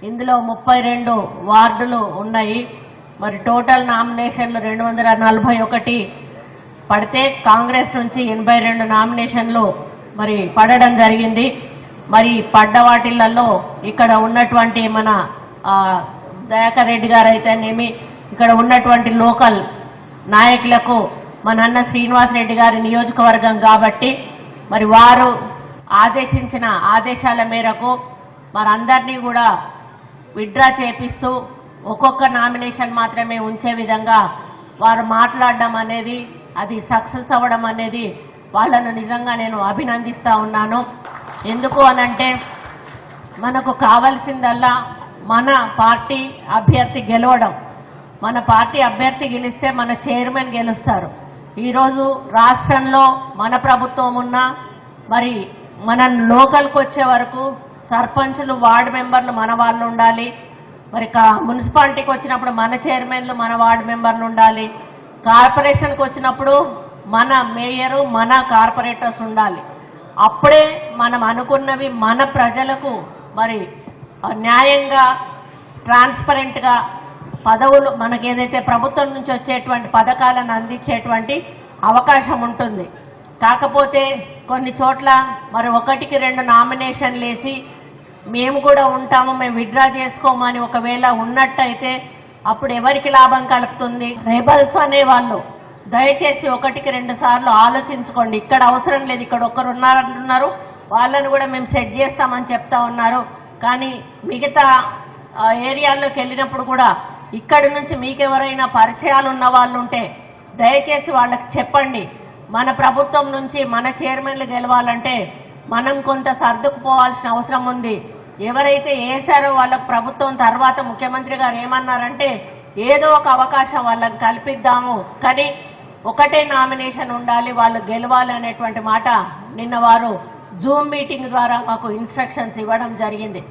ఇందులో 32 వార్డులు ఉన్నాయి. మరి టోటల్ నామినేషన్లు 241 పడితే కాంగ్రెస్ నుంచి 82 నామినేషన్లు మరి పడడం జరిగింది. మరి పడ్డ వాటిలలో ఇక్కడ ఉన్నటువంటి మన దయాకర్ రెడ్డి గారు అయితేనేమి, ఇక్కడ ఉన్నటువంటి లోకల్ నాయకులకు మన అన్న శ్రీనివాస్ రెడ్డి గారి నియోజకవర్గం కాబట్టి మరి వారు ఆదేశించిన ఆదేశాల మేరకు మరందరినీ కూడా విత్డ్రా చేపిస్తూ ఒక్కొక్క నామినేషన్ మాత్రమే ఉంచే విధంగా వారు మాట్లాడడం అనేది, అది సక్సెస్ అవ్వడం అనేది వాళ్ళను నిజంగా నేను అభినందిస్తూ ఉన్నాను. ఎందుకు అనంటే మనకు కావాల్సిందల్లా మన పార్టీ అభ్యర్థి గెలవడం. మన పార్టీ అభ్యర్థి గెలిస్తే మన చైర్మన్ గెలుస్తారు. ఈరోజు రాష్ట్రంలో మన ప్రభుత్వం ఉన్నా మరి మన లోకల్కి వచ్చే వరకు సర్పంచులు, వార్డు మెంబర్లు మన వాళ్ళు ఉండాలి. మరి మున్సిపాలిటీకి వచ్చినప్పుడు మన చైర్మన్లు, మన వార్డు మెంబర్లు ఉండాలి. కార్పొరేషన్కి వచ్చినప్పుడు మన మేయరు, మన కార్పొరేటర్స్ ఉండాలి. అప్పుడే మనం అనుకున్నవి మన ప్రజలకు మరి న్యాయంగా, ట్రాన్స్పరెంట్గా పదవులు మనకి ఏదైతే ప్రభుత్వం నుంచి వచ్చేటువంటి పథకాలను అందించేటువంటి అవకాశం ఉంటుంది. కాకపోతే కొన్ని చోట్ల మరి 1-2 నామినేషన్లు వేసి మేము కూడా ఉంటాము, మేము విత్డ్రా చేసుకోమని ఒకవేళ ఉన్నట్టయితే అప్పుడు ఎవరికి లాభం కలుపుతుంది? రెబల్స్ అనేవాళ్ళు దయచేసి 1-2 సార్లు ఆలోచించుకోండి. ఇక్కడ అవసరం లేదు, ఇక్కడ ఒకరు ఉన్నారంటున్నారు, వాళ్ళని కూడా మేము సెట్ చేస్తామని చెప్తా ఉన్నారు. కానీ మిగతా ఏరియాల్లోకి వెళ్ళినప్పుడు కూడా ఇక్కడి నుంచి మీకెవరైనా పరిచయాలు ఉన్న వాళ్ళు ఉంటే దయచేసి వాళ్ళకి చెప్పండి. మన ప్రభుత్వం నుంచి మన చైర్మన్లు గెలవాలంటే మనం కొంత సర్దుకుపోవాల్సిన అవసరం ఉంది. ఎవరైతే వేశారో వాళ్ళకు ప్రభుత్వం తర్వాత ముఖ్యమంత్రి గారు ఏమన్నారంటే ఏదో ఒక అవకాశం వాళ్ళకి కల్పిద్దాము, కానీ ఒకటే నామినేషన్ ఉండాలి, వాళ్ళు గెలవాలి అనేటువంటి మాట నిన్న వారు జూమ్ మీటింగ్ ద్వారా మాకు ఇన్స్ట్రక్షన్స్ ఇవ్వడం జరిగింది.